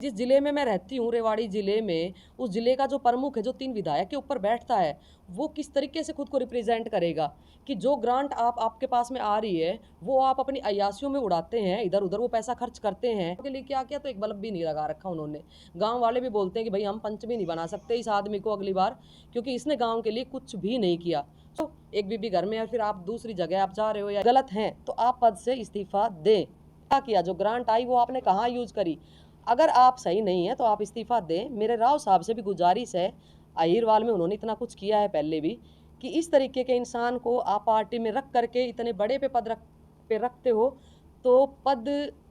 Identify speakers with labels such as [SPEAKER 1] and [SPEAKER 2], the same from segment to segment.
[SPEAKER 1] जिस जिले में मैं रहती हूँ, रेवाड़ी जिले में, उस जिले का जो प्रमुख है, जो 3 विधायक के ऊपर बैठता है, वो किस तरीके से खुद को रिप्रेजेंट करेगा कि जो ग्रांट आपके पास में आ रही है, वो आप अपनी अय्यासियों में उड़ाते हैं, इधर-उधर वो पैसा खर्च करते हैं। के लिए क्या किया, तो एक बल्ब भी नहीं लगा रखा उन्होंने। गाँव वाले भी बोलते हैं कि भई हम पंच भी नहीं बना सकते इस आदमी को अगली बार, क्योंकि इसने गाँव के लिए कुछ भी नहीं किया। तो एक बीबी घर में है, फिर आप दूसरी जगह आप जा रहे हो या गलत हैं, तो आप पद से इस्तीफा दें। क्या किया, जो ग्रांट आई वो आपने कहाँ यूज़ करी? अगर आप सही नहीं है तो आप इस्तीफा दें। मेरे राव साहब से भी गुजारिश है, अहीरवाल में उन्होंने इतना कुछ किया है पहले भी, कि इस तरीके के इंसान को आप पार्टी में रख करके इतने बड़े पे रखते हो, तो पद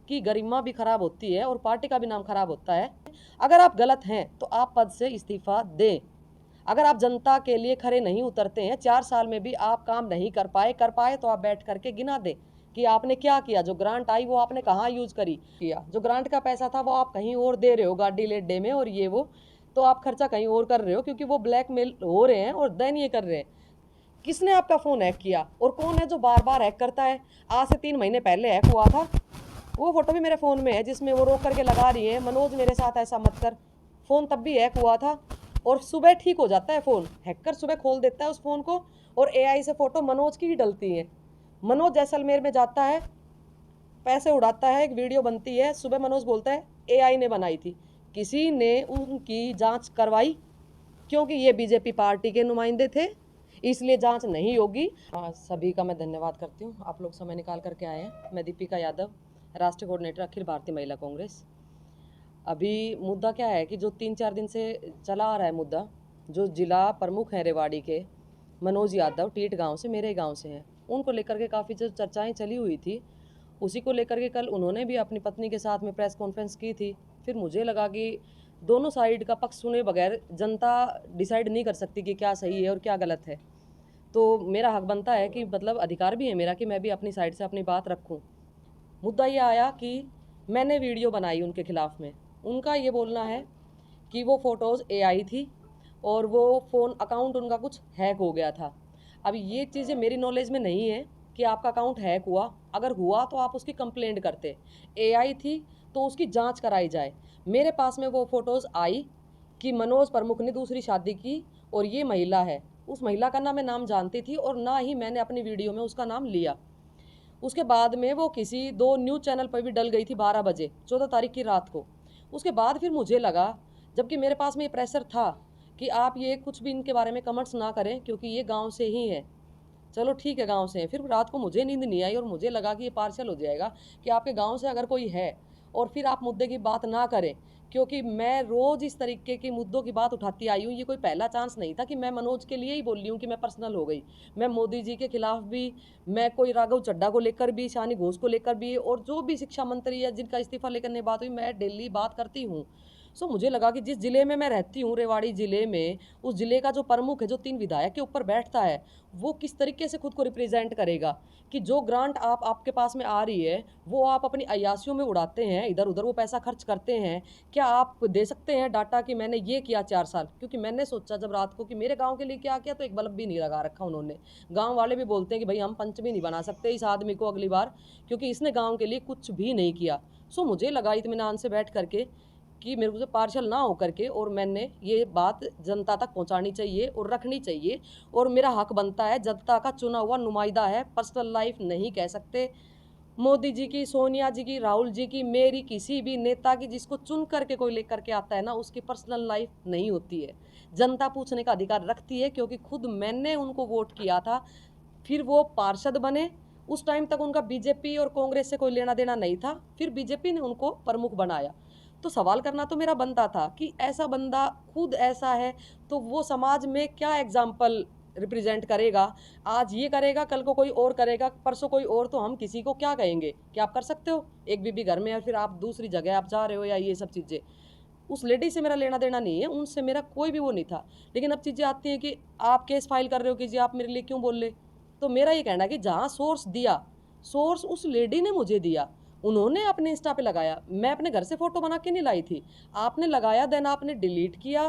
[SPEAKER 1] की गरिमा भी खराब होती है और पार्टी का भी नाम खराब होता है। अगर आप गलत हैं तो आप पद से इस्तीफा दें। अगर आप जनता के लिए खरे नहीं उतरते हैं, 4 साल में भी आप काम नहीं कर पाए तो आप बैठ करके गिना दें कि आपने क्या किया, जो ग्रांट आई वो आपने कहाँ यूज़ करी किया। जो ग्रांट का पैसा था वो आप कहीं और दे रहे हो, गाड़ी लेडे में और ये वो, तो आप खर्चा कहीं और कर रहे हो, क्योंकि वो ब्लैकमेल हो रहे हैं और देन ये कर रहे हैं। किसने आपका फ़ोन हैक किया और कौन है जो बार-बार हैक करता है? आज से 3 महीने पहले हैक हुआ था। वो फ़ोटो भी मेरे फ़ोन में है जिसमें वो रोक करके लगा रही है, मनोज मेरे साथ ऐसा मत कर। फ़ोन तब भी हैक हुआ था और सुबह ठीक हो जाता है फ़ोन। हैकर सुबह खोल देता है उस फ़ोन को और एआई से फ़ोटो मनोज की ही डलती है। मनोज जैसलमेर में जाता है, पैसे उड़ाता है, एक वीडियो बनती है, सुबह मनोज बोलता है एआई ने बनाई थी। किसी ने उनकी जांच करवाई? क्योंकि ये बीजेपी पार्टी के नुमाइंदे थे, इसलिए जांच नहीं होगी। सभी का मैं धन्यवाद करती हूँ, आप लोग समय निकाल करके आए हैं। मैं दीपिका यादव, राष्ट्रीय कोऑर्डिनेटर अखिल भारतीय महिला कांग्रेस। अभी मुद्दा क्या है कि जो 3-4 दिन से चला आ रहा है मुद्दा, जो जिला प्रमुख हैं रेवाड़ी के, मनोज यादव, टीट गांव से, मेरे गांव से हैं, उनको लेकर के काफ़ी जो चर्चाएं चली हुई थी, उसी को लेकर के कल उन्होंने भी अपनी पत्नी के साथ में प्रेस कॉन्फ्रेंस की थी। फिर मुझे लगा कि दोनों साइड का पक्ष सुने बगैर जनता डिसाइड नहीं कर सकती कि क्या सही है और क्या गलत है। तो मेरा हक बनता है कि मतलब अधिकार भी है मेरा कि मैं भी अपनी साइड से अपनी बात रखूं। मुद्दा ये आया कि मैंने वीडियो बनाई उनके खिलाफ में। उनका ये बोलना है कि वो फ़ोटोज़ एआई थी और वो फ़ोन अकाउंट उनका कुछ हैक हो गया था। अब ये चीज़ें मेरी नॉलेज में नहीं है कि आपका अकाउंट हैक हुआ। अगर हुआ तो आप उसकी कंप्लेंट करते। एआई थी तो उसकी जांच कराई जाए। मेरे पास में वो फ़ोटोज़ आई कि मनोज प्रमुख ने दूसरी शादी की और ये महिला है। उस महिला का ना मैं नाम जानती थी और ना ही मैंने अपनी वीडियो में उसका नाम लिया। उसके बाद में वो किसी 2 न्यूज़ चैनल पर भी डल गई थी 12 बजे 14 तारीख की रात को। उसके बाद फिर मुझे लगा, जबकि मेरे पास में ये प्रेशर था कि आप ये कुछ भी इनके बारे में कमेंट्स ना करें क्योंकि ये गांव से ही है। चलो ठीक है, गांव से है। फिर रात को मुझे नींद नहीं आई और मुझे लगा कि ये पार्शल हो जाएगा कि आपके गांव से अगर कोई है और फिर आप मुद्दे की बात ना करें, क्योंकि मैं रोज़ इस तरीके के मुद्दों की बात उठाती आई हूँ। ये कोई पहला चांस नहीं था कि मैं मनोज के लिए ही बोल रही हूँ कि मैं पर्सनल हो गई। मैं मोदी जी के खिलाफ भी, मैं कोई राघव चड्ढा को लेकर भी, शानी घोष को लेकर भी, और जो भी शिक्षा मंत्री है जिनका इस्तीफा लेकर ने बात हुई, मैं डेली बात करती हूँ। सो मुझे लगा कि जिस जिले में मैं रहती हूँ, रेवाड़ी जिले में, उस जिले का जो प्रमुख है, जो 3 विधायक के ऊपर बैठता है, वो किस तरीके से खुद को रिप्रेजेंट करेगा कि जो ग्रांट आपके पास में आ रही है, वो आप अपनी अय्यासियों में उड़ाते हैं, इधर-उधर वो पैसा खर्च करते हैं। क्या आप दे सकते हैं डाटा कि मैंने ये किया 4 साल? क्योंकि मैंने सोचा जब रात को कि मेरे गाँव के लिए क्या किया, तो एक बल्ब भी नहीं लगा रखा उन्होंने। गाँव वाले भी बोलते हैं कि भई हम पंच भी नहीं बना सकते इस आदमी को अगली बार, क्योंकि इसने गाँव के लिए कुछ भी नहीं किया। सो मुझे लगा इत्मीनान से बैठ करके कि मेरे को पार्शल ना हो करके, और मैंने ये बात जनता तक पहुंचानी चाहिए और रखनी चाहिए, और मेरा हक बनता है, जनता का चुना हुआ नुमाइंदा है, पर्सनल लाइफ नहीं कह सकते। मोदी जी की, सोनिया जी की, राहुल जी की, मेरी, किसी भी नेता की, जिसको चुन करके कोई लेकर के आता है ना, उसकी पर्सनल लाइफ नहीं होती है। जनता पूछने का अधिकार रखती है, क्योंकि खुद मैंने उनको वोट किया था। फिर वो पार्षद बने, उस टाइम तक उनका बीजेपी और कांग्रेस से कोई लेना देना नहीं था, फिर बीजेपी ने उनको प्रमुख बनाया। तो सवाल करना तो मेरा बनता था कि ऐसा बंदा खुद ऐसा है तो वो समाज में क्या एग्जाम्पल रिप्रेजेंट करेगा। आज ये करेगा, कल को कोई और करेगा, परसों कोई और, तो हम किसी को क्या कहेंगे कि आप कर सकते हो? एक बीबी घर में है, फिर आप दूसरी जगह आप जा रहे हो, या ये सब चीज़ें। उस लेडी से मेरा लेना देना नहीं है, उनसे मेरा कोई भी वो नहीं था। लेकिन अब चीज़ें आती हैं कि आप केस फाइल कर रहे हो कि जी आप मेरे लिए क्यों बोल रहे। तो मेरा ये कहना है कि जहाँ सोर्स दिया, सोर्स उस लेडी ने मुझे दिया, उन्होंने अपने इंस्टा पे लगाया, मैं अपने घर से फ़ोटो बना के नहीं लाई थी। आपने लगाया, देन आपने डिलीट किया,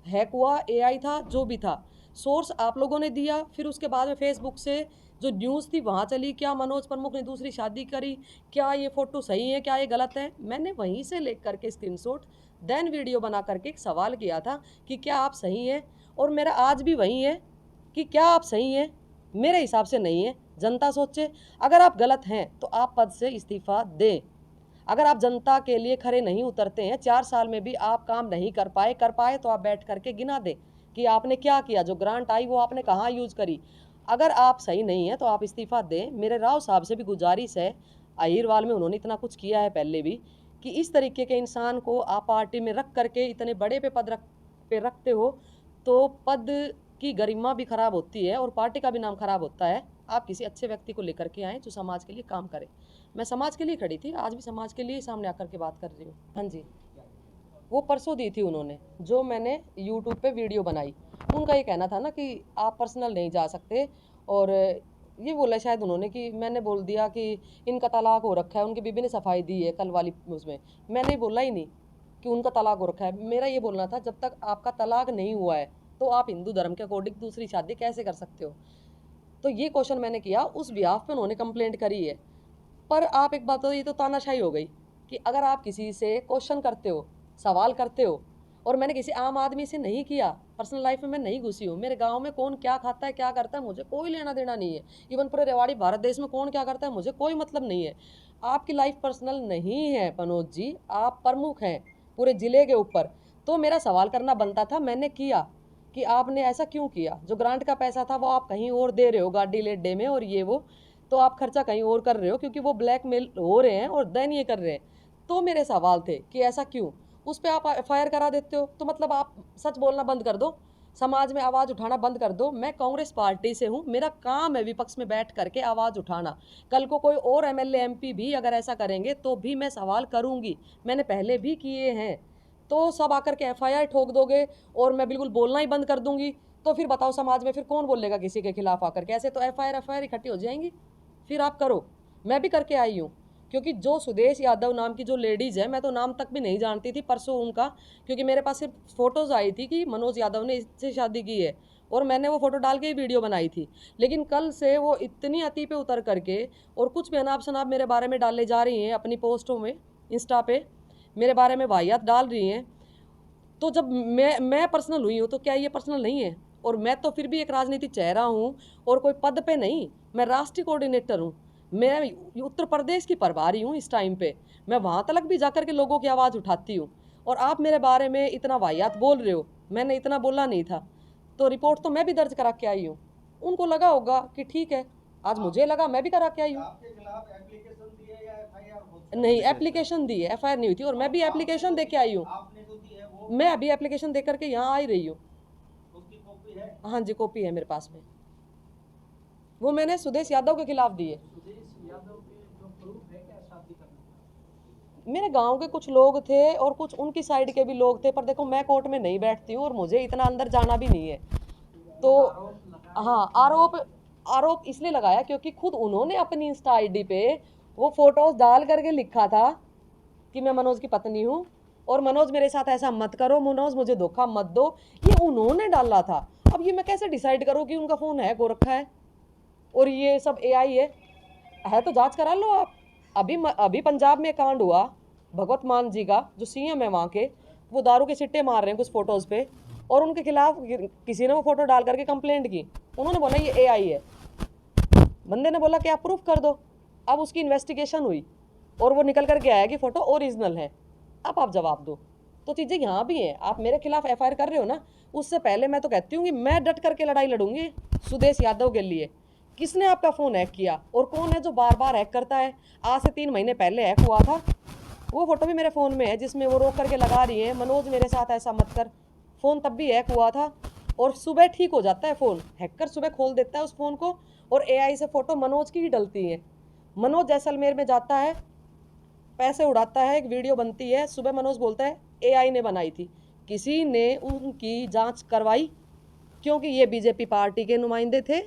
[SPEAKER 1] हैक हुआ, एआई था, जो भी था। सोर्स आप लोगों ने दिया, फिर उसके बाद में फेसबुक से जो न्यूज़ थी वहाँ चली, क्या मनोज प्रमुख ने दूसरी शादी करी, क्या ये फ़ोटो सही है, क्या ये गलत है। मैंने वहीं से ले करके स्क्रीनशॉट देन वीडियो बना करके एक सवाल किया था कि क्या आप सही हैं, और मेरा आज भी वही है कि क्या आप सही हैं। मेरे हिसाब से नहीं है, जनता सोचे। अगर आप गलत हैं तो आप पद से इस्तीफ़ा दें। अगर आप जनता के लिए खरे नहीं उतरते हैं, 4 साल में भी आप काम नहीं कर पाए तो आप बैठ करके गिना दें कि आपने क्या किया, जो ग्रांट आई वो आपने कहाँ यूज़ करी। अगर आप सही नहीं है तो आप इस्तीफ़ा दें। मेरे राव साहब से भी गुजारिश है, अहिरवाल में उन्होंने इतना कुछ किया है पहले भी, कि इस तरीके के इंसान को आप पार्टी में रख करके इतने बड़े पे रखते हो तो पद की गरिमा भी खराब होती है और पार्टी का भी नाम खराब होता है। आप किसी अच्छे व्यक्ति को लेकर के आएँ जो समाज के लिए काम करे। मैं समाज के लिए खड़ी थी, आज भी समाज के लिए सामने आकर के बात कर रही हूँ। हाँ जी, वो परसों दी थी उन्होंने, जो मैंने यूट्यूब पे वीडियो बनाई। उनका ये कहना था ना कि आप पर्सनल नहीं जा सकते, और ये बोला शायद उन्होंने कि मैंने बोल दिया कि इनका तलाक हो रखा है, उनकी बीबी ने सफाई दी है कल वाली उसमें। मैंने बोला ही नहीं कि उनका तलाक हो रखा है। मेरा ये बोलना था जब तक आपका तलाक नहीं हुआ है तो आप हिंदू धर्म के अकॉर्डिंग दूसरी शादी कैसे कर सकते हो। तो ये क्वेश्चन मैंने किया, उस बिहाफ पे उन्होंने कंप्लेंट करी है। पर आप एक बात तो, ये तो तानाशाही हो गई कि अगर आप किसी से क्वेश्चन करते हो, सवाल करते हो, और मैंने किसी आम आदमी से नहीं किया, पर्सनल लाइफ में मैं नहीं घुसी हूँ। मेरे गांव में कौन क्या खाता है क्या करता है मुझे कोई लेना देना नहीं है। इवन पूरे रेवाड़ी भारत देश में कौन क्या करता है मुझे कोई मतलब नहीं है। आपकी लाइफ पर्सनल नहीं है मनोज जी, आप प्रमुख हैं पूरे ज़िले के ऊपर। तो मेरा सवाल करना बनता था, मैंने किया कि आपने ऐसा क्यों किया। जो ग्रांट का पैसा था वो आप कहीं और दे रहे हो, गाड़ी लेडे में और ये वो, तो आप खर्चा कहीं और कर रहे हो क्योंकि वो ब्लैकमेल हो रहे हैं और देन ये कर रहे हैं। तो मेरे सवाल थे कि ऐसा क्यों। उस पर आप एफआईआर करा देते हो, तो मतलब आप सच बोलना बंद कर दो, समाज में आवाज़ उठाना बंद कर दो। मैं कांग्रेस पार्टी से हूँ, मेरा काम है विपक्ष में बैठ करके आवाज़ उठाना। कल को कोई और एमएलए एमपी भी अगर ऐसा करेंगे तो भी मैं सवाल करूँगी, मैंने पहले भी किए हैं। तो सब आकर के एफआईआर ठोक दोगे और मैं बिल्कुल बोलना ही बंद कर दूंगी, तो फिर बताओ समाज में फिर कौन बोलेगा किसी के खिलाफ आकर के। ऐसे तो एफआईआर इकट्ठी हो जाएंगी। फिर आप करो, मैं भी करके आई हूँ। क्योंकि जो सुदेश यादव नाम की जो लेडीज़ है, मैं तो नाम तक भी नहीं जानती थी परसों उनका, क्योंकि मेरे पास सिर्फ फ़ोटोज़ आई थी कि मनोज यादव ने इससे शादी की है, और मैंने वो फ़ोटो डाल के ही वीडियो बनाई थी। लेकिन कल से वो इतनी अति पे उतर करके और कुछ भी अनाप शनाप मेरे बारे में डाले जा रही हैं अपनी पोस्टों में, इंस्टा पे मेरे बारे में वाहियात डाल रही हैं। तो जब मैं पर्सनल हुई हूँ तो क्या ये पर्सनल नहीं है। और मैं तो फिर भी एक राजनीतिक चेहरा हूँ और कोई पद पे नहीं, मैं राष्ट्रीय कोऑर्डिनेटर हूँ। मैं उत्तर प्रदेश की प्रभारी हूँ इस टाइम पे, मैं वहाँ तक भी जाकर के लोगों की आवाज़ उठाती हूँ। और आप मेरे बारे में इतना वाहियात बोल रहे हो, मैंने इतना बोला नहीं था। तो रिपोर्ट तो मैं भी दर्ज करा के आई हूँ। उनको लगा होगा कि ठीक है, आज मुझे लगा मैं भी करा के आई हूँ। नहीं, एप्लीकेशन दी है, एफआईआर नहीं हुई थी, और मैं भी एप्लीकेशन दे के आई हूँ। मैं अभी एप्लीकेशन दे करके यहाँ आ ही रही हूँ। हाँ जी, कॉपी है मेरे पास में, वो मैंने सुदेश यादव के खिलाफ दी है। मेरे गांव के कुछ लोग थे और कुछ उनकी साइड के भी लोग थे, पर देखो मैं कोर्ट में नहीं बैठती हूँ और मुझे इतना अंदर जाना भी नहीं है। तो हाँ, आरोप इसलिए लगाया क्योंकि खुद उन्होंने अपनी इंस्टा आईडी पे वो फोटोज डाल करके लिखा था कि मैं मनोज की पत्नी हूँ और मनोज मेरे साथ ऐसा मत करो, मनोज मुझे धोखा मत दो, ये उन्होंने डाला था। अब ये मैं कैसे डिसाइड करूँ कि उनका फ़ोन हैक हो रखा है और ये सब एआई है तो जांच करा लो आप। अभी पंजाब में कांड हुआ, भगवत मान जी का जो सीएम है वहाँ के, वो दारू के सिट्टे मार रहे हैं कुछ फोटोज़ पे, और उनके खिलाफ किसी ने वो फोटो डाल करके कंप्लेंट की। उन्होंने बोला ये एआई है, बंदे ने बोला कि आप प्रूफ कर दो। अब उसकी इन्वेस्टिगेशन हुई और वो निकल करके आया कि फ़ोटो ओरिजिनल है। अब आप जवाब दो। तो चीज़ें यहाँ भी हैं, आप मेरे खिलाफ एफआईआर कर रहे हो ना, उससे पहले मैं तो कहती हूँ कि मैं डट करके लड़ाई लड़ूंगी सुदेश यादव के लिए। किसने आपका फ़ोन हैक किया और कौन है जो बार बार हैक करता है। आज से 3 महीने पहले हैक हुआ था, वो फ़ोटो भी मेरे फ़ोन में है जिसमें वो रोक करके लगा रही है मनोज मेरे साथ ऐसा मत कर। फ़ोन तब भी हैक हुआ था और सुबह ठीक हो जाता है फ़ोन, हैकर सुबह खोल देता है उस फ़ोन को और एआई से फ़ोटो मनोज की ही डलती है। मनोज जैसलमेर में जाता है, पैसे उड़ाता है, एक वीडियो बनती है, सुबह मनोज बोलता है एआई ने बनाई थी। किसी ने उनकी जांच करवाई? क्योंकि ये बीजेपी पार्टी के नुमाइंदे थे,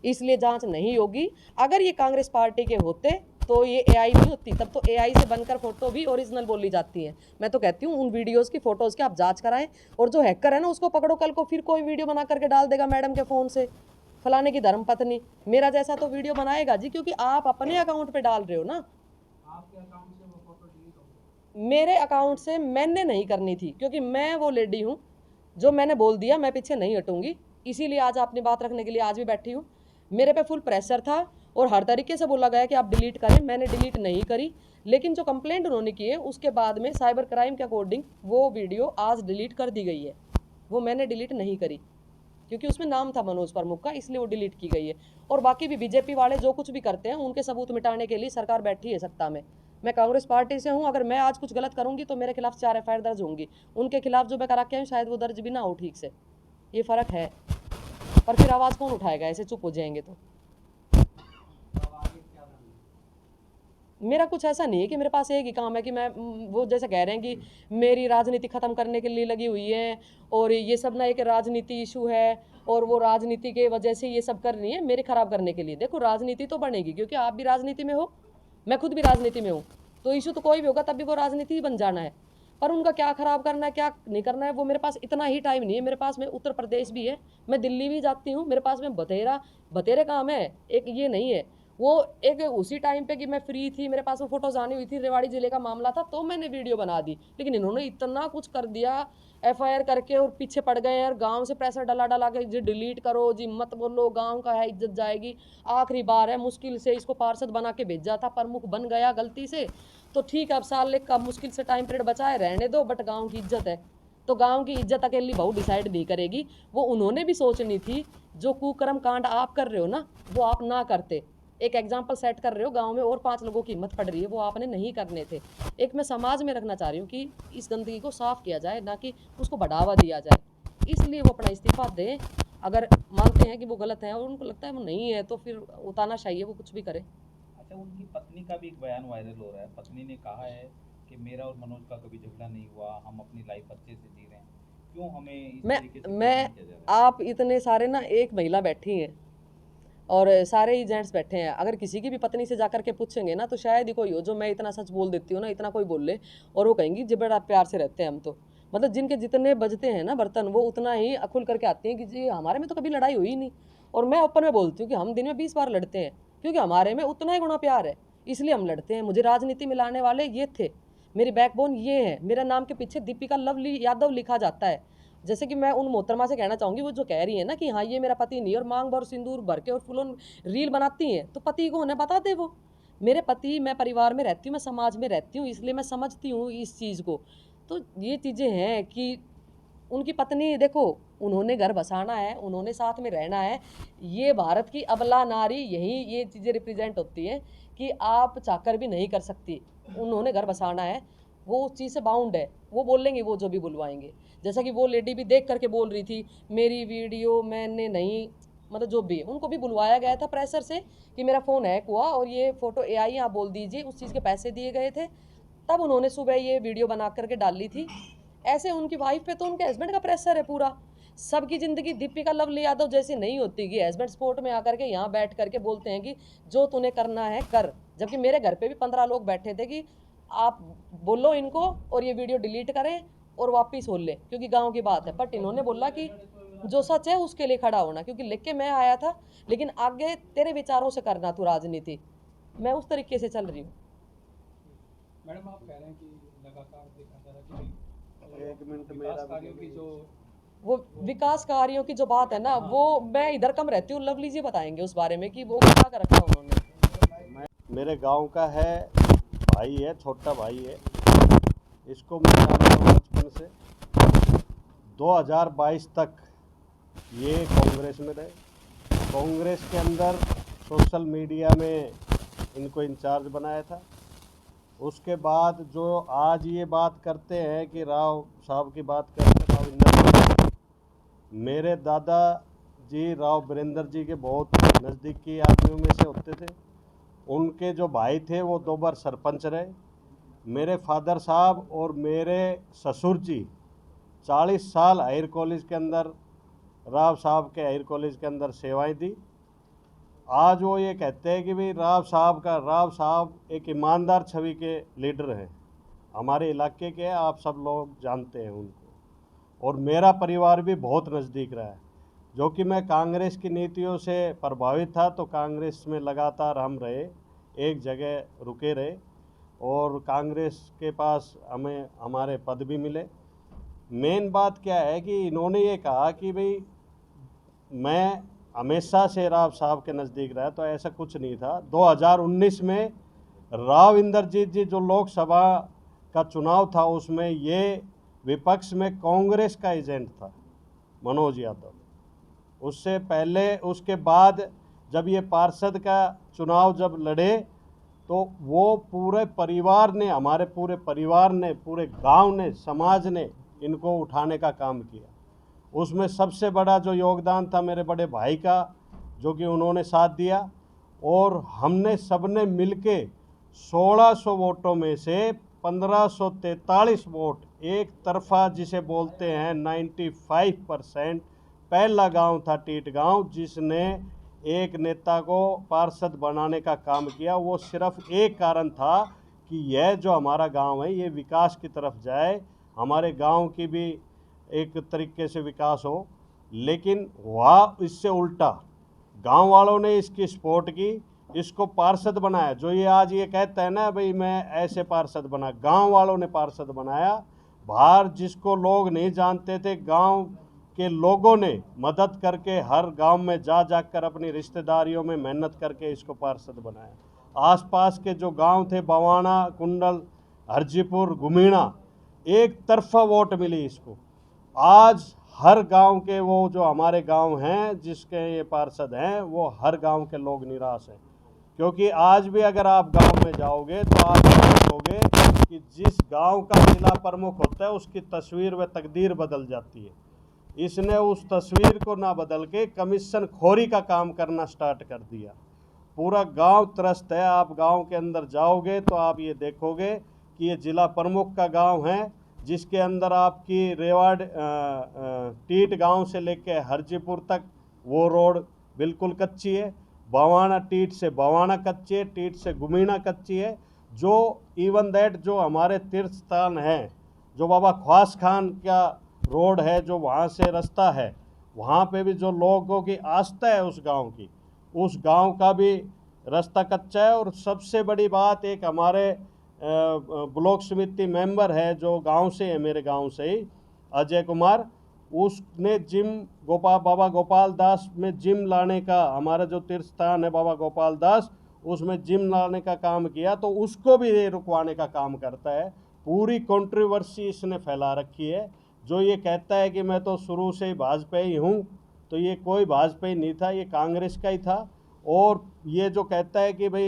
[SPEAKER 1] इसलिए जांच नहीं होगी। अगर ये कांग्रेस पार्टी के होते तो ये एआई नहीं होती, तब तो एआई से बनकर फोटो भी ओरिजिनल बोली जाती है। मैं तो कहती हूँ उन वीडियोस की, फोटोज की आप जांच कराएं, और जो हैकर है ना उसको पकड़ो। कल को फिर कोई वीडियो बना करके डाल देगा मैडम के फ़ोन से, फलाने की धर्म पत्नी मेरा जैसा तो वीडियो बनाएगा जी, क्योंकि आप अपने अकाउंट पे डाल रहे हो ना।
[SPEAKER 2] आपके अकाउंट से वो फोटो डिलीट हो गई?
[SPEAKER 1] मेरे अकाउंट से मैंने नहीं करनी थी, क्योंकि मैं वो लेडी हूँ जो मैंने बोल दिया, मैं पीछे नहीं हटूंगी। इसीलिए आज अपनी बात रखने के लिए आज भी बैठी हूँ। मेरे पे फुल प्रेशर था और हर तरीके से बोला गया कि आप डिलीट करें, मैंने डिलीट नहीं करी। लेकिन जो कंप्लेंट उन्होंने की है उसके बाद में साइबर क्राइम के अकॉर्डिंग वो वीडियो आज डिलीट कर दी गई है। वो मैंने डिलीट नहीं करी, क्योंकि उसमें नाम था मनोज प्रमुख का, इसलिए वो डिलीट की गई है। और बाकी भी बीजेपी वाले जो कुछ भी करते हैं उनके सबूत मिटाने के लिए सरकार बैठी है सत्ता में। मैं कांग्रेस पार्टी से हूँ, अगर मैं आज कुछ गलत करूंगी तो मेरे खिलाफ 4 एफआईआर दर्ज होंगी। उनके खिलाफ जो मैं करा के आऊँ शायद वो दर्ज भी ना हो ठीक से, ये फ़र्क है। पर फिर आवाज़ कौन उठाएगा, ऐसे चुप हो जाएंगे तो।
[SPEAKER 2] अब आगे क्या करना है?
[SPEAKER 1] मेरा कुछ ऐसा नहीं है कि मेरे पास एक ही काम है कि मैं वो जैसे कह रहे हैं कि मेरी राजनीति ख़त्म करने के लिए लगी हुई है और ये सब ना एक राजनीति इशू है और वो राजनीति के वजह से ये सब कर रही है मेरे ख़राब करने के लिए। देखो राजनीति तो बनेगी, क्योंकि आप भी राजनीति में हो, मैं खुद भी राजनीति में हूँ, तो इशू तो कोई भी होगा तब भी वो राजनीति ही बन जाना है। पर उनका क्या ख़राब करना है क्या नहीं करना है वो मेरे पास इतना ही टाइम नहीं है। मेरे पास में उत्तर प्रदेश भी है, मैं दिल्ली भी जाती हूँ, मेरे पास में बतेरे काम है, एक ये नहीं है। वो एक उसी टाइम पे कि मैं फ्री थी, मेरे पास वो फोटोज आनी हुई थी, रेवाड़ी जिले का मामला था तो मैंने वीडियो बना दी। लेकिन इन्होंने इतना कुछ कर दिया एफआईआर करके और पीछे पड़ गए यार। गांव से प्रेशर डला डला के जी डिलीट करो जी, मत बोलो, गांव का है, इज्जत जाएगी। आखिरी बार है, मुश्किल से इसको पार्षद बना के भेजा था, प्रमुख बन गया गलती से, तो ठीक है अब साल एक का मुश्किल से टाइम पीरियड बचा है, रहने दो, बट गाँव की इज्जत है। तो गांव की इज्जत अकेली बहू डिसाइड नहीं करेगी, वो उन्होंने भी सोचनी थी। जो कुकर्म कांड आप कर रहे हो ना वो आप ना करते। एक एग्जाम्पल सेट कर रहे हो, गांव में और 5 लोगों की हिम्मत पड़ रही है, वो आपने नहीं करने थे। एक मैं समाज में रखना चाह रही हूँ कि इस गंदगी को साफ किया जाए, ना कि उसको बढ़ावा दिया जाए। इसलिए वो अपना इस्तीफा दें। अगर मानते हैं कि वो गलत है और उनको लगता है वो नहीं है तो फिर उतारना चाहिए, वो कुछ भी करे।
[SPEAKER 3] अच्छा, उनकी पत्नी का भी एक बयान वायरल हो रहा है। पत्नी ने कहा है कि मेरा और मनोज का कभी झगड़ा नहीं हुआ, हम अपनी लाइफ अच्छे से जी रहे हैं, क्यों हमें इस
[SPEAKER 1] मैं
[SPEAKER 3] तरीके से
[SPEAKER 1] मैं
[SPEAKER 3] क्वेश्चन किया जा रहा है?
[SPEAKER 1] आप इतने सारे ना, एक महिला बैठी है और सारे ही जेंट्स बैठे हैं, अगर किसी की भी पत्नी से जाकर के पूछेंगे ना तो शायद ही कोई हो जो मैं इतना सच बोल देती हूँ ना, इतना कोई बोल ले और वो कहेंगी जी बड़ा प्यार से रहते हैं हम तो। मतलब जिनके जितने बजते हैं ना बर्तन, वो उतना ही खुल करके आती हैं कि जी हमारे में तो कभी लड़ाई हुई नहीं। और मैं ओपन में बोलती हूँ कि हम दिन में 20 बार लड़ते हैं, क्योंकि हमारे में उतना ही गुणा प्यार है, इसलिए हम लड़ते हैं। मुझे राजनीति में लाने वाले ये थे, मेरी बैकबोन ये है, मेरा नाम के पीछे दीपिका लवली यादव लिखा जाता है। जैसे कि मैं उन मोहतरमा से कहना चाहूँगी, वो जो कह रही है ना कि हाँ ये मेरा पति नहीं, और मांग भर सिंदूर भर के और फुलों रील बनाती हैं, तो पति को उन्हें बता दे। वो मेरे पति, मैं परिवार में रहती हूँ, मैं समाज में रहती हूँ, इसलिए मैं समझती हूँ इस चीज़ को। तो ये चीज़ें हैं कि उनकी पत्नी, देखो उन्होंने घर बसाना है, उन्होंने साथ में रहना है। ये भारत की अबला नारी, यही ये चीज़ें रिप्रेजेंट होती है कि आप चाहकर भी नहीं कर सकती। उन्होंने घर बसाना है, वो उस चीज़ से बाउंड है, वो बोलेंगे वो जो भी बुलवाएंगे। जैसा कि वो लेडी भी देख करके बोल रही थी मेरी वीडियो मैंने नहीं, मतलब जो भी उनको भी बुलवाया गया था प्रेशर से कि मेरा फ़ोन हैक हुआ और ये फ़ोटो एआई आप बोल दीजिए, उस चीज़ के पैसे दिए गए थे, तब उन्होंने सुबह ये वीडियो बना करके डाली थी। ऐसे उनकी वाइफ पे तो उनके हस्बैंड का प्रेशर है पूरा। सबकी ज़िंदगी दीपिका लवली यादव जैसी नहीं होती कि हस्बैंड स्पोर्ट में आकर के यहाँ बैठ करके बोलते हैं कि जो तूने करना है कर। जबकि मेरे घर पे भी 15 लोग बैठे थे कि आप बोलो इनको और ये वीडियो डिलीट करें और वापस हो ले, क्योंकि गांव की बात है। बट इन्होंने बोला कि जो सच है उसके लिए खड़ा होना, क्योंकि लिख के मैं आया था, लेकिन आगे तेरे विचारों से करना तू राजनीति। मैं उस तरीके से चल रही हूँ।
[SPEAKER 2] मैडम आप कह रहे हैं कि लगातार देखा जा रहा है कि
[SPEAKER 4] एक मिनट
[SPEAKER 2] विकास
[SPEAKER 4] मेरा
[SPEAKER 2] कार्यों की जो
[SPEAKER 1] वो विकास कार्यों की जो बात है ना, वो मैं इधर कम रहती हूँ, लवली जी बताएंगे उस बारे में कि वो क्या कर रखा उन्होंने।
[SPEAKER 4] मेरे गांव का है, भाई है, छोटा भाई है, इसको मैं जानता हूँ बचपन से। 2022 तक ये कांग्रेस में रहे, कांग्रेस के अंदर सोशल मीडिया में इनको इंचार्ज बनाया था। उसके बाद जो आज ये बात करते हैं कि राव साहब की बात करते हैं, राव इंदर, मेरे दादा जी राव वीरेंद्र जी के बहुत नज़दीकी आदमियों में से होते थे। उनके जो भाई थे वो 2 बार सरपंच रहे। मेरे फादर साहब और मेरे ससुर जी 40 साल हायर कॉलेज के अंदर, राव साहब के हायर कॉलेज के अंदर सेवाएं दी। आज वो ये कहते हैं कि भाई राव साहब एक ईमानदार छवि के लीडर हैं, हमारे इलाके के, आप सब लोग जानते हैं उनको, और मेरा परिवार भी बहुत नज़दीक रहा है। जो कि मैं कांग्रेस की नीतियों से प्रभावित था तो कांग्रेस में लगातार हम रहे, एक जगह रुके रहे, और कांग्रेस के पास हमें हमारे पद भी मिले। मेन बात क्या है कि इन्होंने ये कहा कि भाई मैं हमेशा से राव साहब के नज़दीक रहा, तो ऐसा कुछ नहीं था। 2019 में राव इंद्रजीत जी जो लोकसभा का चुनाव था उसमें ये विपक्ष में कांग्रेस का एजेंट था, मनोज यादव। उससे पहले, उसके बाद जब ये पार्षद का चुनाव जब लड़े तो वो पूरे परिवार ने, हमारे पूरे परिवार ने, पूरे गांव ने, समाज ने इनको उठाने का काम किया। उसमें सबसे बड़ा जो योगदान था मेरे बड़े भाई का, जो कि उन्होंने साथ दिया, और हमने सबने मिलके 1600 वोटों में से 1543 वोट, एक तरफा जिसे बोलते हैं 95%, पहला गांव था टीट गांव जिसने एक नेता को पार्षद बनाने का काम किया। वो सिर्फ एक कारण था कि यह जो हमारा गांव है ये विकास की तरफ जाए, हमारे गांव की भी एक तरीके से विकास हो। लेकिन वह इससे उल्टा, गांव वालों ने इसकी सपोर्ट की, इसको पार्षद बनाया। जो ये आज ये कहता है ना भाई मैं ऐसे पार्षद बना, गांव वालों ने पार्षद बनाया। बाहर जिसको लोग नहीं जानते थे, गांव के लोगों ने मदद करके हर गांव में जा कर अपनी रिश्तेदारियों में मेहनत करके इसको पार्षद बनाया। आसपास के जो गांव थे, बवाना, कुंडल, हरजीपुर, गुमीणा, एक तरफा वोट मिली इसको। आज हर गांव के, वो जो हमारे गांव हैं जिसके ये पार्षद हैं, वो हर गांव के लोग निराश हैं। क्योंकि आज भी अगर आप गांव में जाओगे तो आप देखोगे कि जिस गांव का जिला प्रमुख होता है उसकी तस्वीर व तकदीर बदल जाती है। इसने उस तस्वीर को ना बदल के कमीशन खोरी का काम करना स्टार्ट कर दिया। पूरा गांव त्रस्त है। आप गांव के अंदर जाओगे तो आप ये देखोगे कि ये जिला प्रमुख का गांव है, जिसके अंदर आपकी रेवाड़ टीट गांव से लेके हरजीपुर तक वो रोड बिल्कुल कच्ची है। बवाना टीट से बवाना कच्ची है, टीट से गुमीना कच्ची है। जो इवन दैट जो हमारे तीर्थ स्थान है, जो बाबा ख्वास खान का रोड है, जो वहाँ से रास्ता है, वहाँ पे भी जो लोगों की आस्था है उस गांव की, उस गांव का भी रास्ता कच्चा है। और सबसे बड़ी बात, एक हमारे ब्लॉक समिति मेंबर है जो गांव से है, मेरे गांव से ही, अजय कुमार, उसने जिम बाबा गोपाल दास में जिम लाने का, हमारा जो तीर्थ स्थान है बाबा गोपाल दास, उसमें जिम लाने का काम किया, तो उसको भी ये रुकवाने का काम करता है। पूरी कंट्रोवर्सी इसने फैला रखी है। जो ये कहता है कि मैं तो शुरू से ही भाजपा ही हूँ, तो ये कोई भाजपा ही नहीं था, ये कांग्रेस का ही था। और ये जो कहता है कि भाई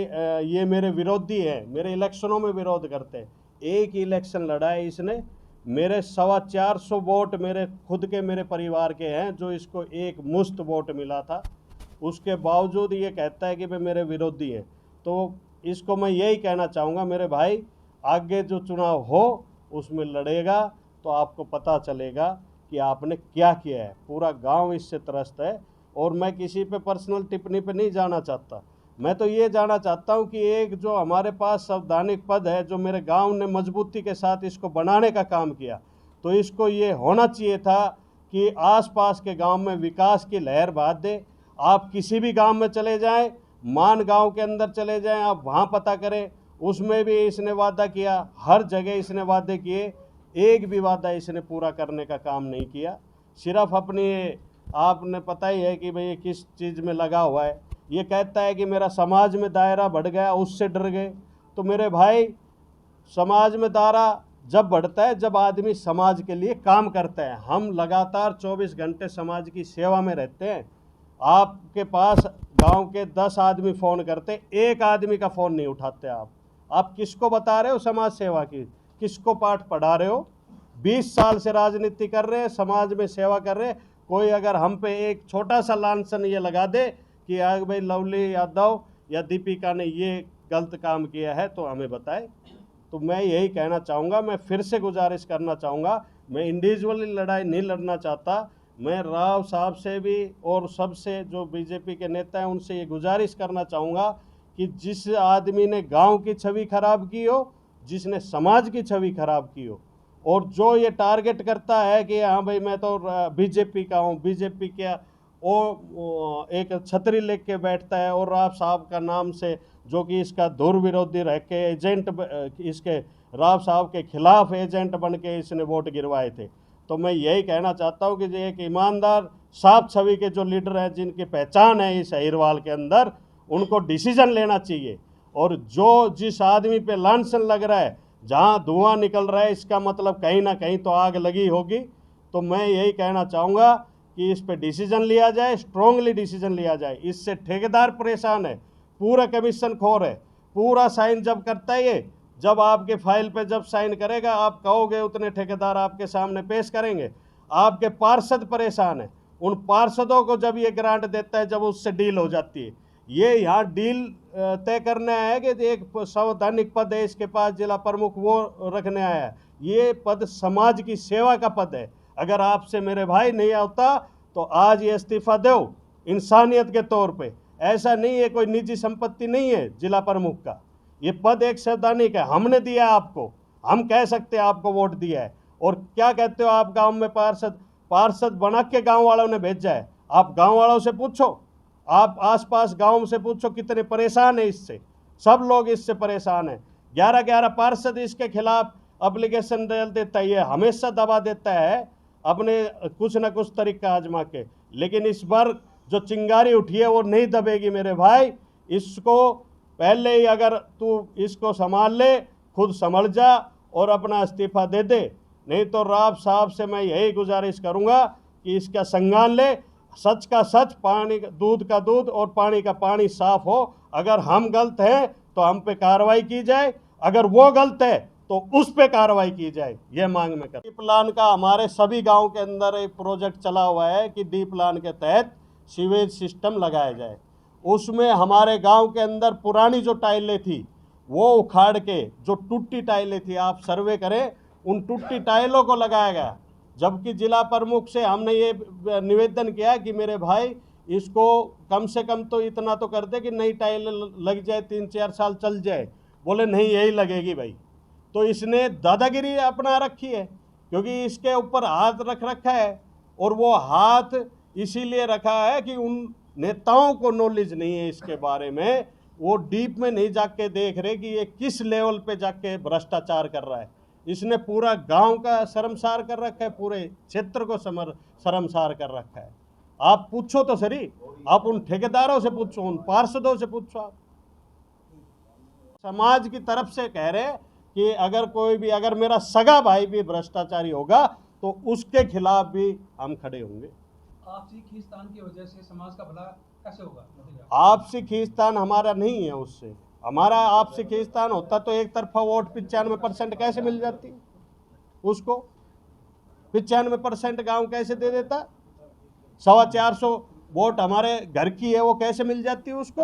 [SPEAKER 4] ये मेरे विरोधी हैं, मेरे इलेक्शनों में विरोध करते हैं, एक ही इलेक्शन लड़ा है इसने, मेरे 425 वोट मेरे खुद के, मेरे परिवार के हैं, जो इसको एक मुश्त वोट मिला था। उसके बावजूद ये कहता है कि भाई मेरे विरोधी हैं। तो इसको मैं यही कहना चाहूँगा, मेरे भाई, आगे जो चुनाव हो उसमें लड़ेगा तो आपको पता चलेगा कि आपने क्या किया है। पूरा गांव इससे त्रस्त है। और मैं किसी पे पर्सनल टिप्पणी पे नहीं जाना चाहता, मैं तो ये जाना चाहता हूँ कि एक जो हमारे पास संवैधानिक पद है, जो मेरे गांव ने मजबूती के साथ इसको बनाने का काम किया, तो इसको ये होना चाहिए था कि आसपास के गांव में विकास की लहर बहा दे। आप किसी भी गांव में चले जाएं, मान गांव के अंदर चले जाएं, आप वहाँ पता करें, उसमें भी इसने वादा किया, हर जगह इसने वादे किए, एक भी वादा इसने पूरा करने का काम नहीं किया। सिर्फ अपनी, आपने पता ही है कि भाई ये किस चीज़ में लगा हुआ है। ये कहता है कि मेरा समाज में दायरा बढ़ गया, उससे डर गए। तो मेरे भाई, समाज में दायरा जब बढ़ता है जब आदमी समाज के लिए काम करता है। हम लगातार 24 घंटे समाज की सेवा में रहते हैं। आपके पास गांव के 10 आदमी फ़ोन करते, एक आदमी का फ़ोन नहीं उठाते। आप किसको बता रहे हो समाज सेवा की, किसको पाठ पढ़ा रहे हो? 20 साल से राजनीति कर रहे हैं, समाज में सेवा कर रहे हैं। कोई अगर हम पे एक छोटा सा लांछन ये लगा दे कि यार भाई लवली यादव या दीपिका ने ये गलत काम किया है, तो हमें बताए। तो मैं यही कहना चाहूँगा, मैं फिर से गुजारिश करना चाहूँगा, मैं इंडिविजुअली लड़ाई नहीं लड़ना चाहता, मैं राव साहब से भी और सबसे जो बीजेपी के नेता हैं उनसे ये गुजारिश करना चाहूँगा कि जिस आदमी ने गांव की छवि खराब की हो, जिसने समाज की छवि खराब की हो, और जो ये टारगेट करता है कि हाँ भाई मैं तो बीजेपी का हूँ, बीजेपी क्या, वो एक छतरी लेके के बैठता है और राव साहब का नाम से, जो कि इसका दूर विरोधी रह के एजेंट, इसके राव साहब के खिलाफ एजेंट बन के इसने वोट गिरवाए थे। तो मैं यही कहना चाहता हूँ कि जो एक ईमानदार साफ छवि के जो लीडर हैं, जिनकी पहचान है इस अहिरवाल के अंदर, उनको डिसीजन लेना चाहिए। और जो जिस आदमी पे लांछन लग रहा है, जहाँ धुआं निकल रहा है, इसका मतलब कहीं ना कहीं तो आग लगी होगी। तो मैं यही कहना चाहूँगा कि इस पे डिसीजन लिया जाए, स्ट्रांगली डिसीजन लिया जाए। इससे ठेकेदार परेशान है, पूरा कमीशन खोर है, पूरा साइन जब करता है ये, जब आपके फाइल पे जब साइन करेगा, आप कहोगे उतने ठेकेदार आपके सामने पेश करेंगे। आपके पार्षद परेशान है, उन पार्षदों को जब ये ग्रांट देता है, जब उससे डील हो जाती है, ये यहाँ डील तय करने आया है कि एक संवैधानिक पद है इसके पास, जिला प्रमुख, वो रखने आया है। ये पद समाज की सेवा का पद है। अगर आपसे मेरे भाई नहीं आता तो आज ये इस्तीफा दो, इंसानियत के तौर पे। ऐसा नहीं है, कोई निजी संपत्ति नहीं है जिला प्रमुख का, ये पद एक संवैधानिक है। हमने दिया है आपको, हम कह सकते हैं आपको वोट दिया है। और क्या कहते हो आप, गांव में पार्षद बना के गांव वालों ने भेजा है। आप गांव वालों से पूछो, आप आसपास गांव से पूछो कितने परेशान है इससे, सब लोग इससे परेशान हैं। 11 पार्षद इसके खिलाफ एप्लीकेशन डाल देता है, ये हमेशा दबा देता है अपने कुछ ना कुछ तरीका आजमा के। लेकिन इस बार जो चिंगारी उठी है वो नहीं दबेगी मेरे भाई। इसको पहले ही अगर तू इसको संभाल ले, खुद संभल जा और अपना इस्तीफा दे दे। नहीं तो राव साहब से मैं यही गुजारिश करूंगा कि इसका संज्ञान ले, सच का सच, पानी दूध का दूध और पानी का पानी साफ हो। अगर हम गलत हैं तो हम पे कार्रवाई की जाए, अगर वो गलत है तो उस पे कार्रवाई की जाए, ये मांग में कर। डी प्लान का हमारे सभी गांव के अंदर एक प्रोजेक्ट चला हुआ है कि डी प्लान के तहत सीवेज सिस्टम लगाया जाए। उसमें हमारे गांव के अंदर पुरानी जो टाइलें थी वो उखाड़ के, जो टूटी टाइलें थी, आप सर्वे करें, उन टूटी टाइलों को लगाया गया। जबकि जिला प्रमुख से हमने ये निवेदन किया कि मेरे भाई इसको कम से कम तो इतना तो कर दे कि नई टाइल लग जाए, 3-4 साल चल जाए। बोले नहीं, यही लगेगी भाई। तो इसने दादागिरी अपना रखी है, क्योंकि इसके ऊपर हाथ रख रखा है। और वो हाथ इसीलिए रखा है कि उन नेताओं को नॉलेज नहीं है इसके बारे में, वो डीप में नहीं जाके देख रहे कि ये किस लेवल पे जाके भ्रष्टाचार कर रहा है। इसने पूरा गांव का शर्मसार कर रखा है, पूरे क्षेत्र को शर्मसार कर रखा है। आप पूछो तो सही, आप उन ठेकेदारों से पूछो, उन पार्षदों से पूछो। आप समाज की तरफ से कह रहे कि अगर कोई भी, अगर मेरा सगा भाई भी भ्रष्टाचारी होगा तो उसके खिलाफ भी हम खड़े होंगे।
[SPEAKER 2] आपसी खींचतान की वजह से समाज का भला कैसे होगा?
[SPEAKER 4] आपसी खींचतान हमारा नहीं है उससे। हमारा आपसी खींचतान होता तो एक तरफा वोट 95% कैसे मिल जाती उसको? 95% गांव कैसे दे देता? 425 वोट हमारे घर की है, वो कैसे मिल जाती है उसको?